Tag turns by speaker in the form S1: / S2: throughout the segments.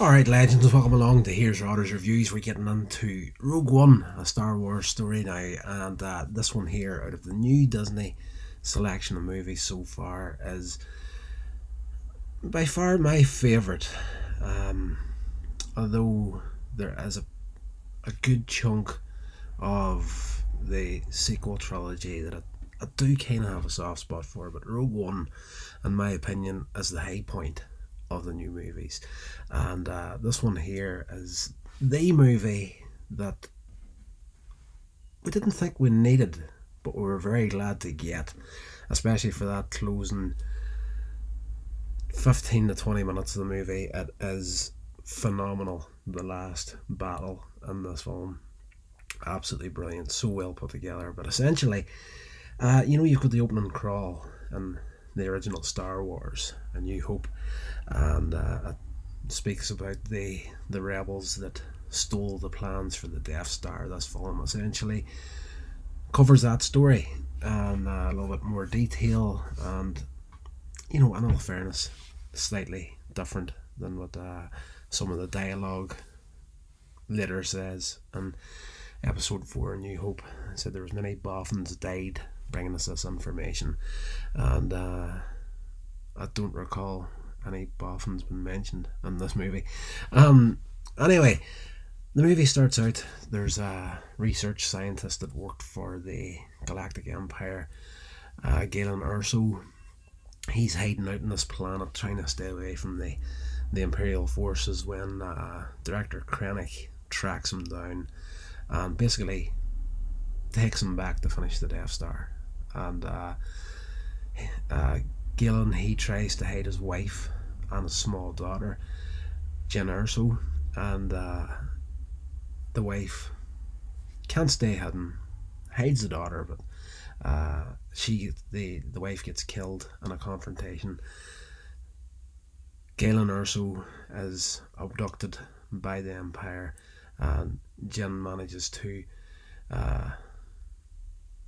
S1: Alright, legends, welcome along to Here's Rodder's Reviews. We're getting into Rogue One, a Star Wars story now, and this one here, out of the new Disney selection of movies so far, is by far my favourite. Um, Although there is a good chunk of the sequel trilogy that I do kind of have a soft spot for, but Rogue One, in my opinion, is the high point of the new movies. And this one here is the movie that we didn't think we needed, but we were very glad to get, especially for that closing 15 to 20 minutes of the movie. It is phenomenal. The last battle in this film, absolutely brilliant, so well put together. But essentially, you've got the opening crawl in the original Star Wars, A New Hope, and it speaks about the rebels that stole the plans for the Death Star. This film essentially covers that story in a little bit more detail, and in all fairness, slightly different than what some of the dialogue later says. And Episode 4, New Hope, said there was many boffins died bringing us this information, and I don't recall any boffins been mentioned in this movie. Anyway, the movie starts out, there's a research scientist that worked for the Galactic Empire, Galen Erso. He's hiding out on this planet trying to stay away from the Imperial forces when Director Krennic tracks him down and basically takes him back to finish the Death Star. And Galen, he tries to hide his wife and his small daughter, Jen Erso, and the wife can't stay hidden, hides the daughter, but the wife gets killed in a confrontation. Galen Erso is abducted by the Empire, and Jen manages to.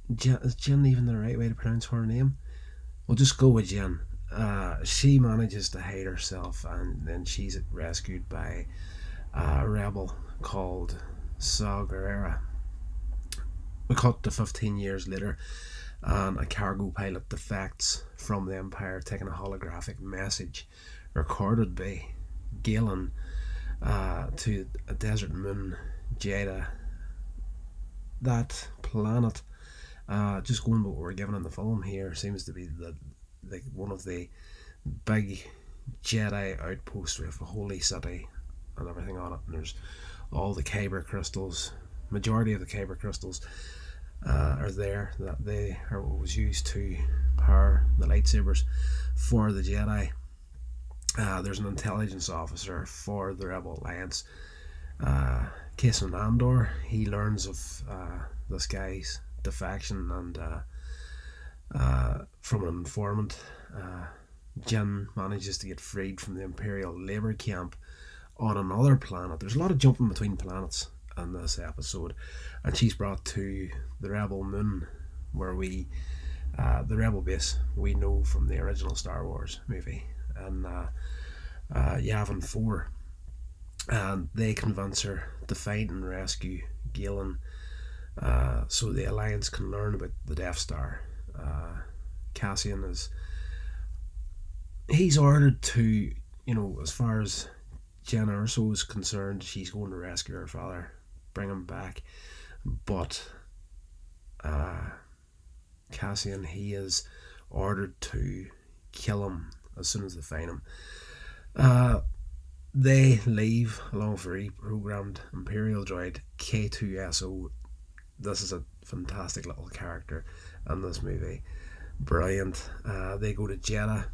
S1: Is Jen even the right way to pronounce her name? We'll just go with Jen. She manages to hide herself, and then she's rescued by a rebel called Saw Gerrera. We cut to 15 years later, and a cargo pilot defects from the Empire, taking a holographic message recorded by Galen to a desert moon, Jeddah. That planet, just going by what we're given in the film here, seems to be one of the big Jedi outposts with a holy city and everything on it. And there's all the kyber crystals. Majority of the kyber crystals are there. That they are what was used to power the lightsabers for the Jedi. There's an intelligence officer for the Rebel Alliance, Cason Andor. He learns of this guy's defection, and from an informant, Jin manages to get freed from the Imperial labor camp on another planet. There's a lot of jumping between planets in this episode, and she's brought to the Rebel moon, where the Rebel base we know from the original Star Wars movie, and Yavin 4, and they convince her to find and rescue Galen, so the Alliance can learn about the Death Star. Cassian he's ordered to, as far as Jen Erso is concerned, she's going to rescue her father, bring him back, but Cassian, he is ordered to kill him as soon as they find him. They leave along with a reprogrammed Imperial droid K2SO. This is a fantastic little character in this movie. Brilliant. They go to Jeddah,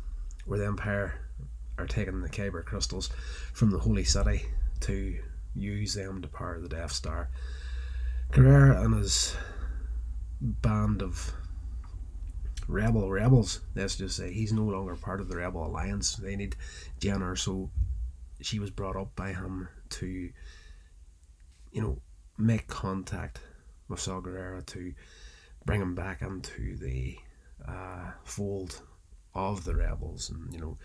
S1: where the Empire are taking the kyber crystals from the holy city to use them to power the Death Star. Gerrera and his band of rebels, let's just say, he's no longer part of the Rebel Alliance. They need Jen Erso. She was brought up by him to, make contact with Saw Gerrera to bring him back into the fold of the rebels, and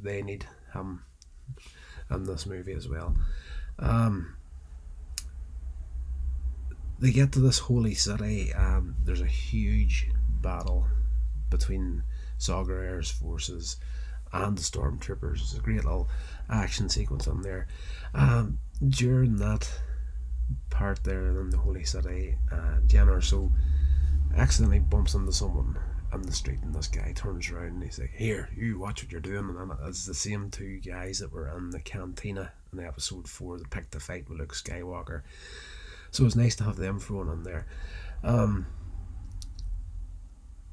S1: they need him in this movie as well. Um, they get to this holy city. There's a huge battle between Saw Gerrera's forces and the stormtroopers. It's a great little action sequence on there. During that part there in the holy city, Jen Erso accidentally bumps into someone on the street, and this guy turns around and he's like, "Here, you watch what you're doing." And it's the same two guys that were in the cantina in episode 4 that picked the fight with Luke Skywalker. So it's nice to have them thrown in there.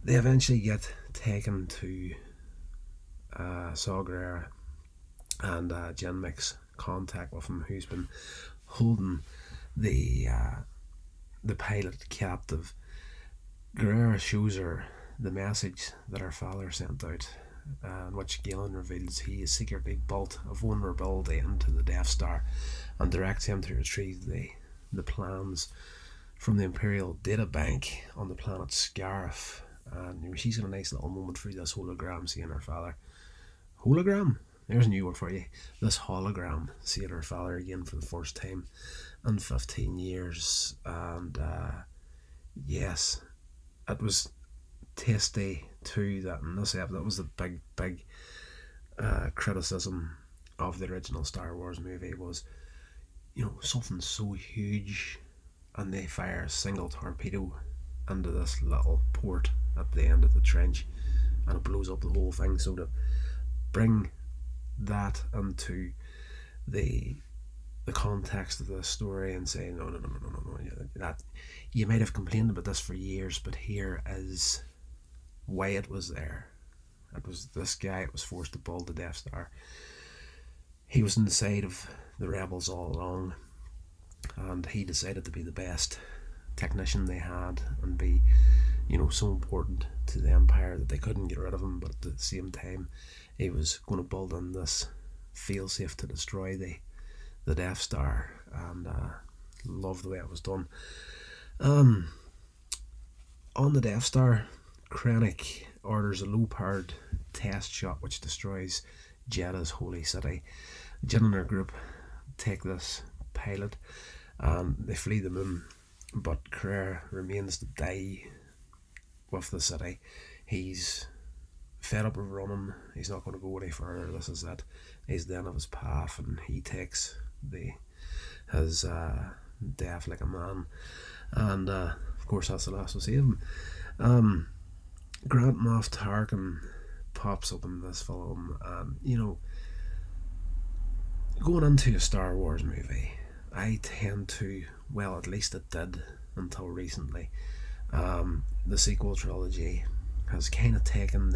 S1: They eventually get taken to Saw Gerrera, and Jen makes contact with him, who's been holding the pilot captive. Gerrera shows her the message that her father sent out, in which Galen reveals he has secretly built a vulnerability into the Death Star and directs him to retrieve the plans from the Imperial data bank on the planet Scarif. And she's got a nice little moment through this hologram seeing her father. Hologram? There's a new word for you. This hologram seeing her father again for the first time in 15 years. And yes, it was tasty too that in this episode, that was the big criticism of the original Star Wars movie was, something so huge and they fire a single torpedo into this little port at the end of the trench and it blows up the whole thing. So to bring that into the context of the story and say no, that you might have complained about this for years, but here is why it was there. It was this guy that was forced to build the Death Star. He was on the side of the rebels all along, and he decided to be the best technician they had and be, so important to the Empire that they couldn't get rid of him. But at the same time, he was going to build in this failsafe to destroy the Death Star, and love the way it was done. On the Death Star, Krennic orders a low-powered test shot which destroys Jedha's holy city. Jin and her group take this pilot and they flee the moon, but Carrera remains to die with the city. He's fed up of running. He's not going to go any further. This is it. He's the end of his path, and he takes his death like a man. And of course, that's the last we'll see of him. Grand Moff Tarkin pops up in this film, and going into a Star Wars movie, I tend to, well, at least it did until recently. The sequel trilogy has kind of taken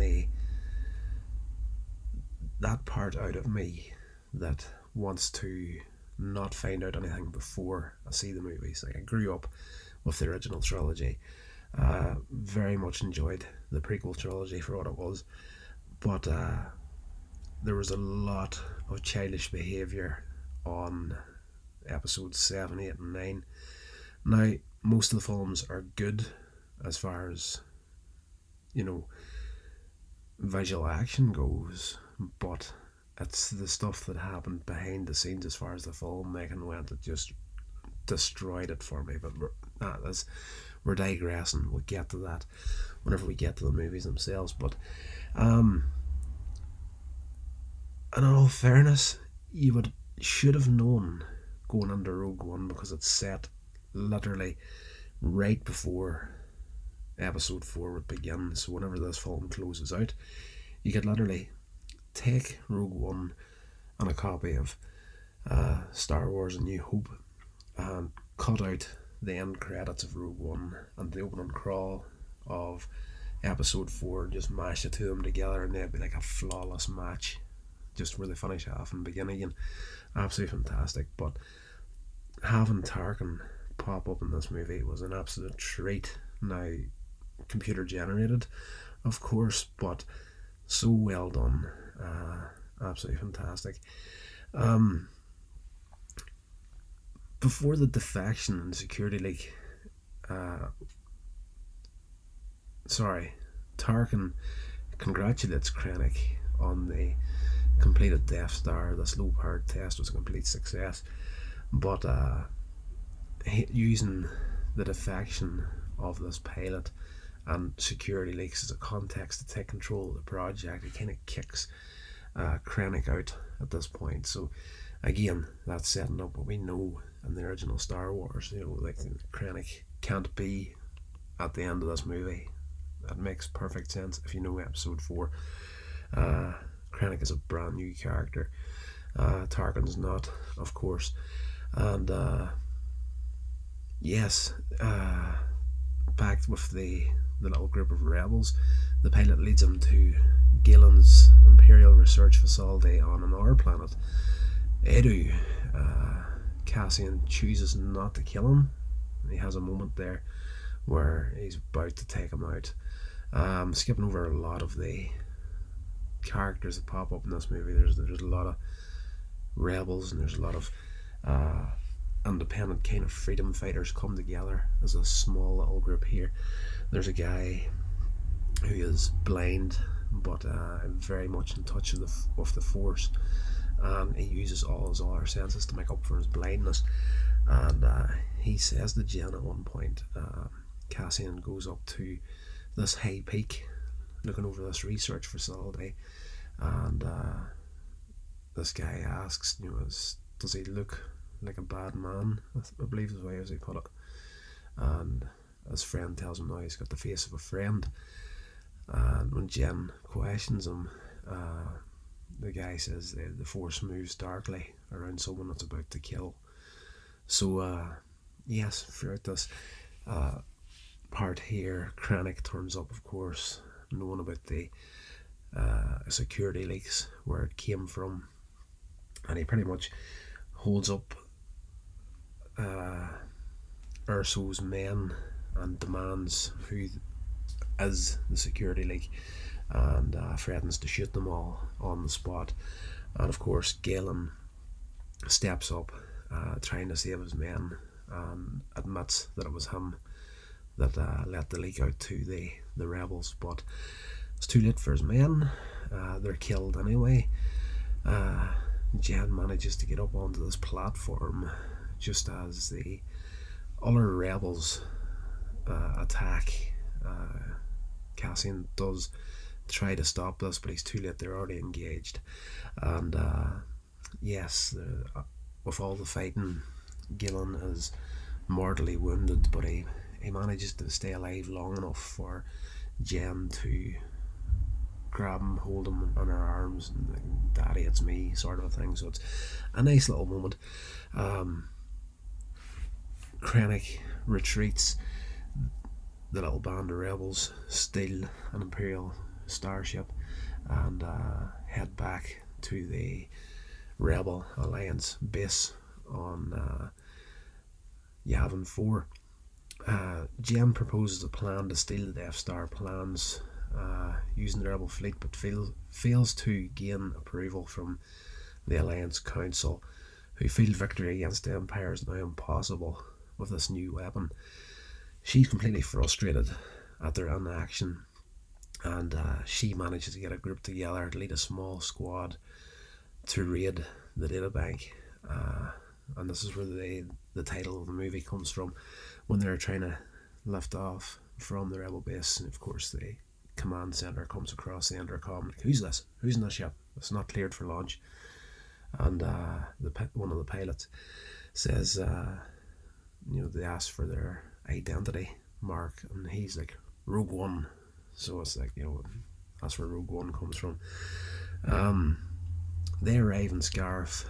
S1: that part out of me that wants to not find out anything before I see the movies. Like, I grew up with the original trilogy. Very much enjoyed the prequel trilogy for what it was, but there was a lot of childish behaviour on episodes 7, 8 and 9. Now, most of the films are good as far as, visual action goes, but it's the stuff that happened behind the scenes as far as the filmmaking went that just destroyed it for me. But we're digressing. We'll get to that whenever we get to the movies themselves. But in all fairness, you should have known going into Rogue One, because it's set literally right before episode 4 would begin. So whenever this film closes out, you could literally take Rogue One and a copy of Star Wars A New Hope and cut out the end credits of Rogue One and the opening crawl of episode 4 and just mash the two of them together, and they'd be like a flawless match, just where they finish off and begin again. Absolutely fantastic. But having Tarkin pop up in this movie was an absolute treat. Now, computer generated, of course, but so well done. Absolutely fantastic. Before the defection and security leak, Tarkin congratulates Krennic on the completed Death Star. This low powered test was a complete success. But using the defection of this pilot and security leaks as a context to take control of the project, it kind of kicks Krennic out at this point. So again, that's setting up what we know in the original Star Wars. Like Krennic can't be at the end of this movie. That makes perfect sense if you know Episode 4. Krennic is a brand new character. Tarkin's not, of course. And yes, back with the little group of rebels, the pilot leads them to Galen's Imperial Research Facility on another planet, Edu. Cassian chooses not to kill him. He has a moment there where he's about to take him out. Skipping over a lot of the characters that pop up in this movie. There's a lot of rebels, and there's a lot of independent kind of freedom fighters come together as a small little group here. There's a guy who is blind but very much in touch with the Force, and he uses all his other senses to make up for his blindness. And he says to Jen at one point, Cassian goes up to this high peak looking over this research facility, and this guy asks, does he look like a bad man? I believe is the way as he put it. And his friend tells him now he's got the face of a friend. And when Jen questions him, the guy says the Force moves darkly around someone that's about to kill. So yes, throughout this part here, Krennic turns up, of course, knowing about the security leaks, where it came from, and he pretty much holds up Urso's men and demands who is the security leak, and threatens to shoot them all on the spot. And of course Galen steps up, trying to save his men, and admits that it was him that let the leak out to the rebels, but it's too late for his men. They're killed anyway. Jen manages to get up onto this platform just as the other rebels attack. Cassian does try to stop this, but he's too late. They're already engaged. And yes, with all the fighting, Galen is mortally wounded, but he manages to stay alive long enough for Jen to grab him, hold him in her arms, and like, "Daddy, it's me," sort of a thing. So it's a nice little moment. Krennic retreats. The little band of rebels steal an Imperial starship and head back to the Rebel Alliance base on Yavin 4. Jen proposes a plan to steal the Death Star plans using the Rebel fleet, but fails to gain approval from the Alliance Council, who feel victory against the Empire is now impossible with this new weapon. She's completely frustrated at their inaction, and she manages to get a group together to lead a small squad to raid the databank. And this is where the title of the movie comes from, when they're trying to lift off from the rebel base. And of course the command center comes across the intercom like, "Who's this? Who's in this ship? It's not cleared for launch." And one of the pilots says, they ask for their identity mark, and he's like, "Rogue One." So it's like, that's where Rogue One comes from. They arrive in Scarif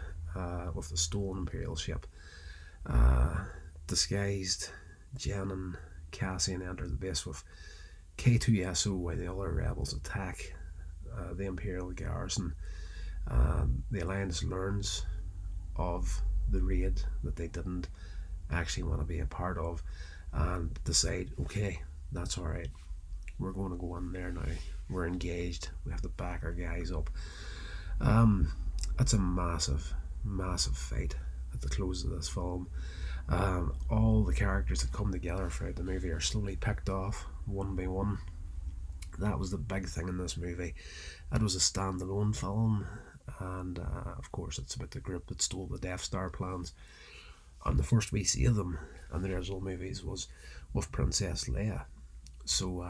S1: with the stolen Imperial ship. Disguised, Jen and Cassian enter the base with K2SO while the other rebels attack the Imperial garrison. The Alliance learns of the raid that they didn't actually want to be a part of, and decide, okay, that's alright, we're going to go in there now, we're engaged, we have to back our guys up. It's a massive fight at the close of this film. All the characters that come together throughout the movie are slowly picked off one by one. That was the big thing in this movie. It was a standalone film. and of course it's about the group that stole the Death Star plans. And the first we see of them in the original movies was with Princess Leia. So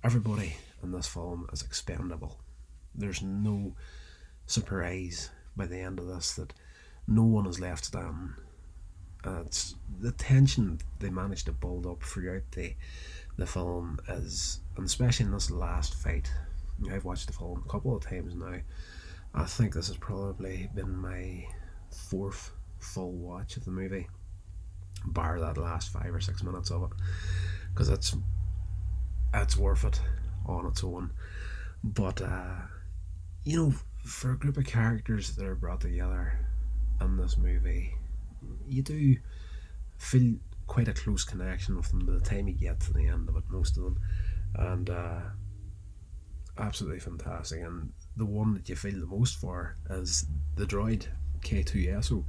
S1: everybody in this film is expendable. There's no surprise by the end of this that no one is left standing. It's the tension they managed to build up throughout the film is, and especially in this last fight. I've watched the film a couple of times now. I think this has probably been my fourth full watch of the movie, bar that last 5 or 6 minutes of it, because it's worth it on its own. But for a group of characters that are brought together in this movie, you do feel quite a close connection with them by the time you get to the end of it, most of them, and absolutely fantastic. And the one that you feel the most for is the droid K2SO.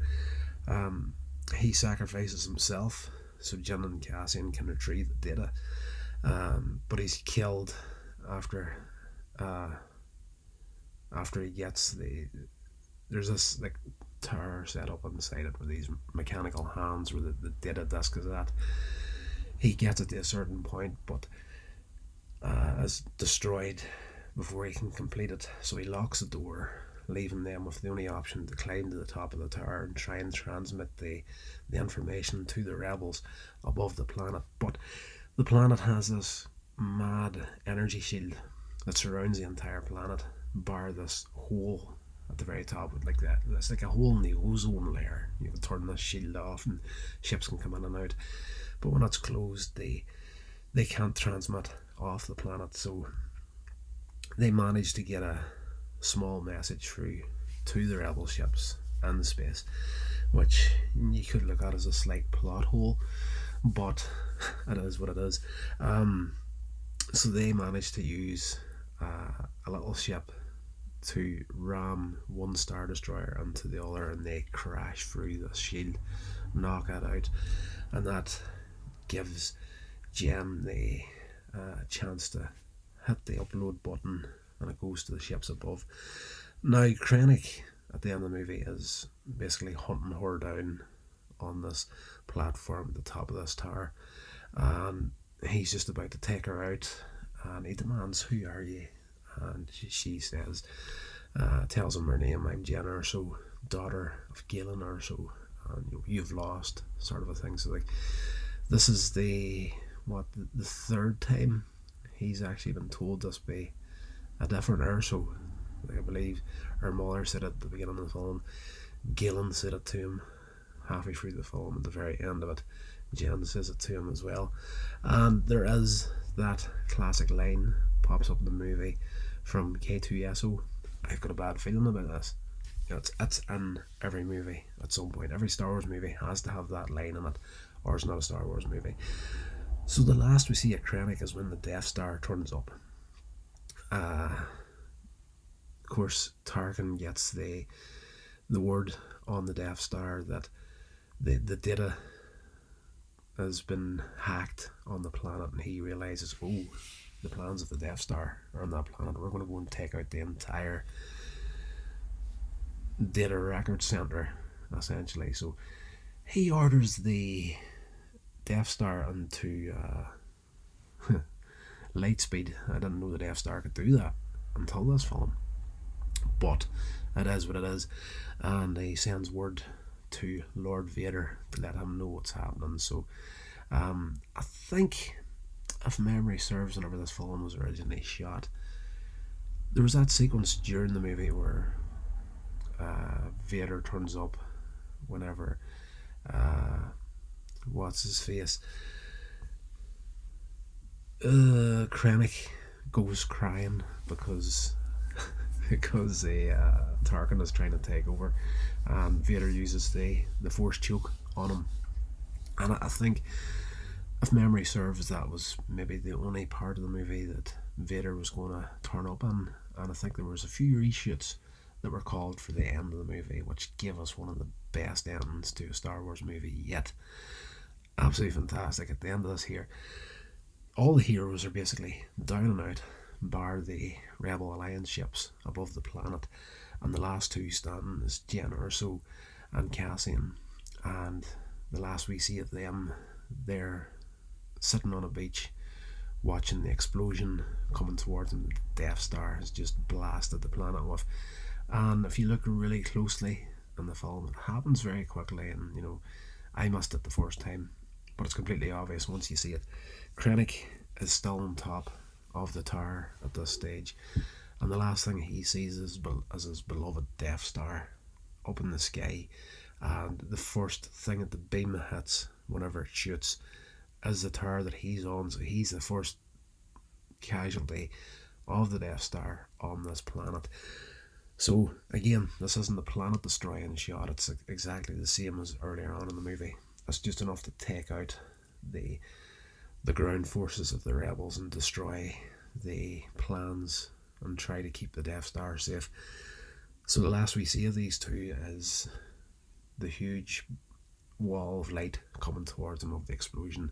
S1: He sacrifices himself so Jin and Cassian can retrieve the data, but he's killed after he gets there's this like tower set up inside it with these mechanical hands where the data disk is at. He gets it to a certain point, but is destroyed before he can complete it, so he locks the door, leaving them with the only option to climb to the top of the tower and try and transmit the information to the rebels above the planet. But the planet has this mad energy shield that surrounds the entire planet, bar this hole at the very top with like that. It's like a hole in the ozone layer. You can turn this shield off and ships can come in and out. But when it's closed, they can't transmit off the planet, so they manage to get a small message through to the rebel ships in space, which you could look at as a slight plot hole, but it is what it is. So they manage to use a little ship to ram one Star Destroyer into the other, and they crash through the shield, knock it out, and that gives Jem the chance to hit the upload button, and it goes to the ships above. Now Krennic at the end of the movie is basically hunting her down on this platform at the top of this tower, and he's just about to take her out, and he demands, "Who are you?" And she says, tells him her name, "I'm Jenna Erso, daughter of Galen Erso, and you've lost," sort of a thing. So like, this is the third time he's actually been told this by a different Erso. Like, I believe her mother said it at the beginning of the film, Galen said it to him halfway through the film, at the very end of it Jen says it to him as well. And there is that classic line pops up in the movie from K2SO, "I've got a bad feeling about this." It's in every movie at some point. Every Star Wars movie has to have that line in it, or it's not a Star Wars movie. So the last we see at Krennic is when the Death Star turns up. Of course, Tarkin gets the word on the Death Star that the data has been hacked on the planet, and he realizes, oh, the plans of the Death Star are on that planet. We're going to go and take out the entire data record center, essentially. So he orders the Death Star into light speed. I didn't know the Death Star could do that until this film, but it is what it is. And he sends word to Lord Vader to let him know what's happening. So I think, if memory serves, whenever this film was originally shot, there was that sequence during the movie where Vader turns up whenever what's his face, Krennic goes crying because Tarkin is trying to take over, and Vader uses the force choke on him. And I think, if memory serves, that was maybe the only part of the movie that Vader was going to turn up in. And I think there was a few reshoots that were called for the end of the movie, which gave us one of the best endings to a Star Wars movie yet. Absolutely fantastic. At the end of this here, all the heroes are basically down and out, bar the Rebel Alliance ships above the planet, and the last two standing is Jenna Erso and Cassian. And the last we see of them, they're sitting on a beach watching the explosion coming towards them. The Death Star has just blasted the planet off. And if you look really closely in the film, it happens very quickly. And I missed it the first time, but it's completely obvious once you see it. Krennic is still on top of the tower at this stage, and the last thing he sees is his beloved Death Star up in the sky. And the first thing that the beam hits whenever it shoots is the tower that he's on, so he's the first casualty of the Death Star on this planet. So again, this isn't a planet destroying shot, it's exactly the same as earlier on in the movie. It's just enough to take out the ground forces of the rebels and destroy the plans and try to keep the Death Star safe. So the last we see of these two is the huge wall of light coming towards them of the explosion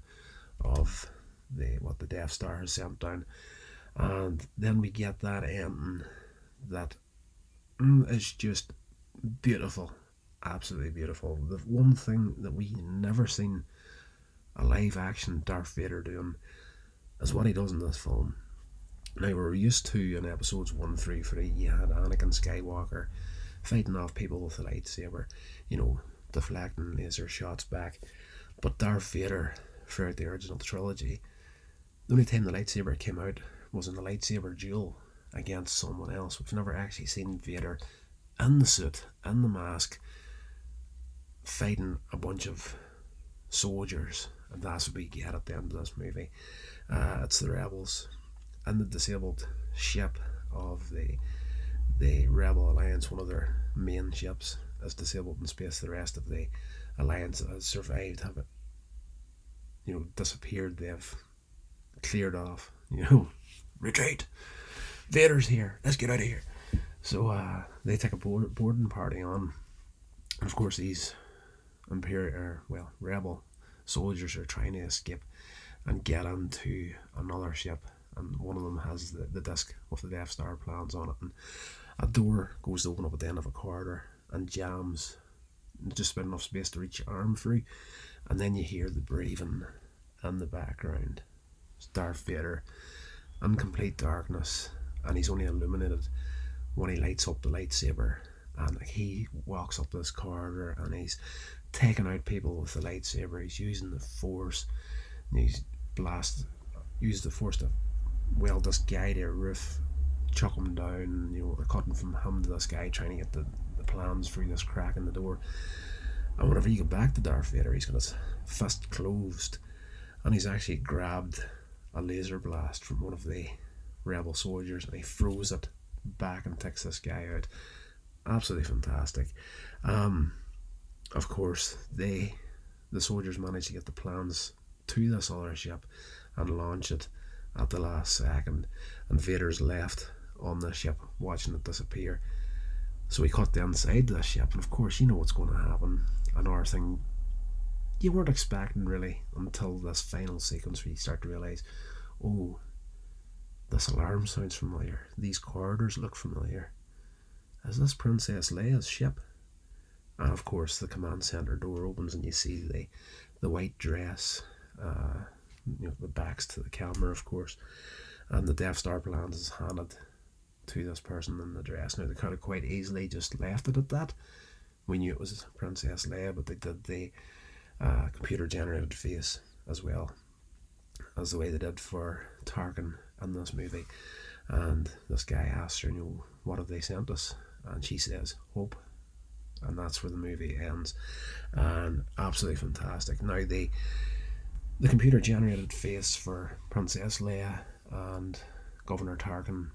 S1: of what the Death Star has sent down. And then we get that ending that is just beautiful, absolutely beautiful. The one thing that we never seen a live action Darth Vader doing is what he does in this film. Now, we're used to in episodes 1 through 3, you had Anakin Skywalker fighting off people with a lightsaber, deflecting laser shots back. But Darth Vader, throughout the original trilogy, the only time the lightsaber came out was in the lightsaber duel against someone else. We've never actually seen Vader in the suit, in the mask, fighting a bunch of soldiers, and that's what we get at the end of this movie. It's the rebels and the disabled ship of the Rebel Alliance. One of their main ships is disabled in space. The rest of the Alliance has survived, have disappeared. They've cleared off. Retreat. Vader's here. Let's get out of here. So they take a boarding party on, and of course these rebel soldiers are trying to escape and get into another ship, and one of them has the disc with the Death Star plans on it, and a door goes to open up at the end of a corridor and jams just about enough space to reach your arm through, and then you hear the breathing in the background. It's Darth Vader in complete darkness, and he's only illuminated when he lights up the lightsaber, and he walks up this corridor and he's taking out people with the lightsaber. He's using the Force, and he's used the Force to weld this guy to a roof, chuck him down. They're cutting from him to this guy, trying to get the plans through this crack in the door. And whenever you get back to Darth Vader, he's got his fist closed, and he's actually grabbed a laser blast from one of the rebel soldiers, and he throws it back and takes this guy out. Absolutely fantastic. Of course, the soldiers manage to get the plans to this other ship and launch it at the last second, and Vader's left on the ship watching it disappear. So he cut inside the ship, and of course you know what's going to happen. Another thing you weren't expecting really until this final sequence where you start to realise, oh, this alarm sounds familiar, these corridors look familiar. Is this Princess Leia's ship? And of course the command center door opens and you see the white dress, the backs to the camera of course, and the Death Star plans is handed to this person in the dress. Now they could have quite easily just left it at that. We knew it was Princess Leia, but they did the computer generated face as well as the way they did for Tarkin in this movie. And this guy asks her, what have they sent us? And she says, hope. And that's where the movie ends. And absolutely fantastic. Now the computer generated face for Princess Leia and Governor Tarkin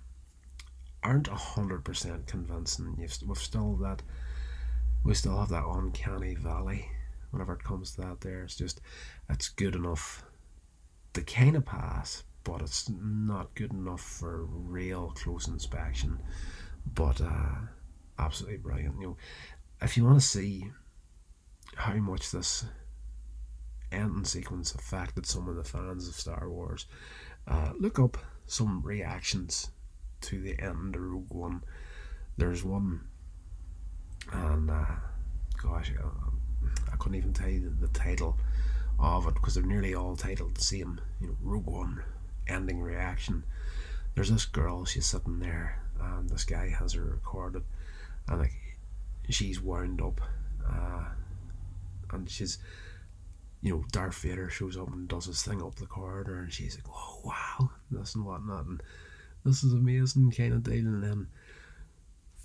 S1: aren't 100% convincing. We still have that uncanny valley whenever it comes to that there. It's good enough to kind of pass, but it's not good enough for real close inspection. But absolutely brilliant. If you want to see how much this ending sequence affected some of the fans of Star Wars, look up some reactions to the ending to Rogue One. There's one And gosh, I couldn't even tell you the title of it because they're nearly all titled the same. Rogue One, ending reaction. There's this girl, she's sitting there, and this guy has her recorded, and like she's wound up, and she's, Darth Vader shows up and does his thing up the corridor, and she's like, "Oh wow, this and whatnot, and this is amazing," kind of deal. And then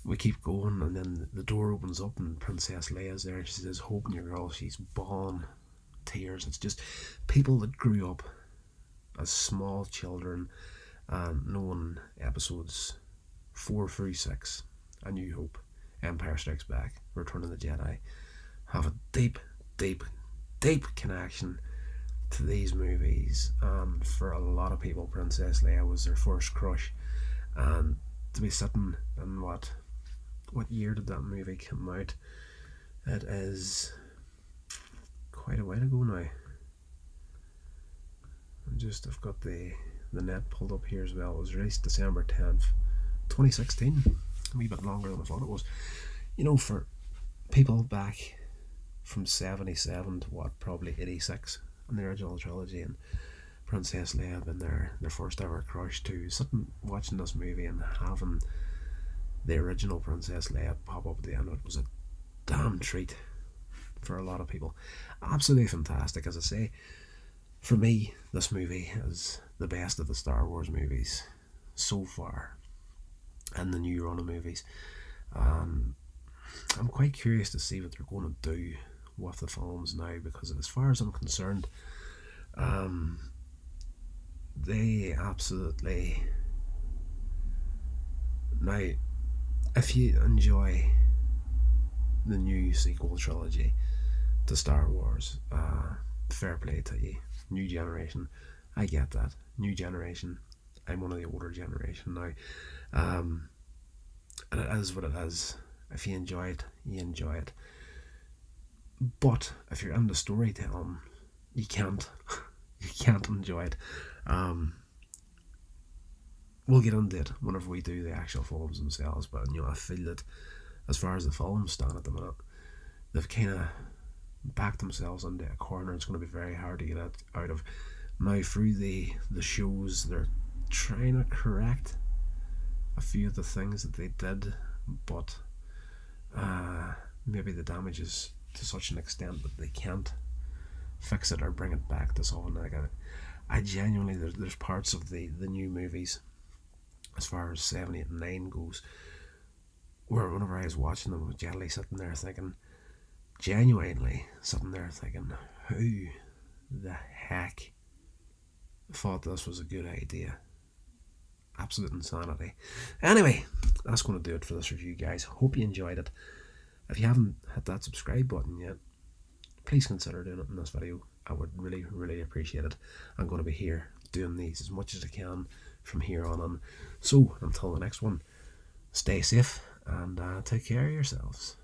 S1: we keep going, and then the door opens up, and Princess Leia's there, and she says, "Open your girl." She's bawling tears. It's just people that grew up as small children and knowing episodes 4 through 6, A New Hope, Empire Strikes Back, Return of the Jedi, have a deep, deep, deep connection to these movies. And for a lot of people, Princess Leia was their first crush. And to be sitting in what year did that movie come out? It is quite a while ago now. I've got the net pulled up here as well. It was released December 10th, 2016. A wee bit longer than I thought it was. For people back from 77 to probably 86 in the original trilogy, and Princess Leia had been their first ever crush too. Sitting watching this movie and having the original Princess Leia pop up at the end of it was a damn treat for a lot of people. Absolutely fantastic, as I say. For me, this movie is the best of the Star Wars movies so far, and the new run of movies. I'm quite curious to see what they're going to do with the films now, because as far as I'm concerned, they absolutely... Now, if you enjoy the new sequel trilogy to Star Wars, fair play to you. New generation, I get that. New generation, I'm one of the older generation now. And it is what it is. If you enjoy it, you enjoy it. But if you're into storytelling, you can't enjoy it. We'll get into it whenever we do the actual films themselves, but I feel that as far as the films stand at the minute, they've kind of backed themselves into a corner. It's going to be very hard to get out of. Now, through the shows, they're trying to correct a few of the things that they did, but maybe the damage is to such an extent that they can't fix it or bring it back to something like it. I genuinely, there's parts of the new movies, as far as 7, 8 and 9 goes, where whenever I was watching them, I was genuinely sitting there thinking, who the heck thought this was a good idea? Absolute insanity. Anyway, that's going to do it for this review, guys. Hope you enjoyed it. If you haven't hit that subscribe button yet, please consider doing it in this video. I would really, really appreciate it. I'm going to be here doing these as much as I can from here on in. So, until the next one, stay safe and take care of yourselves.